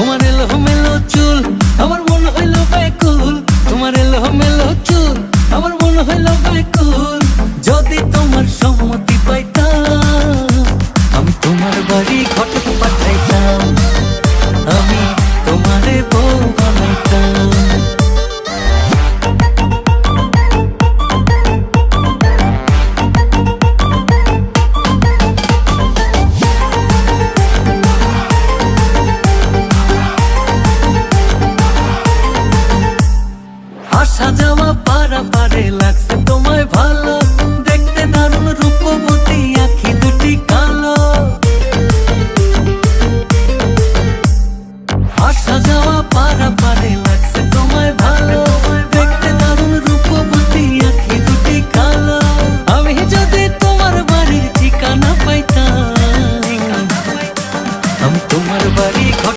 তোমার এলোমেলো চুল আমার মন হইল ব্যাকুল, তোমার এলোমেলো চুল আমার মন হইল ব্যাকুল। যদি তোমার সম্মতি পাইতাম আমি তোমার বাড়ি ঘটক পাঠাইতাম, আমি তোমারে বউ বানাইতাম। আসা যাওয়া পারা পারে লাগছে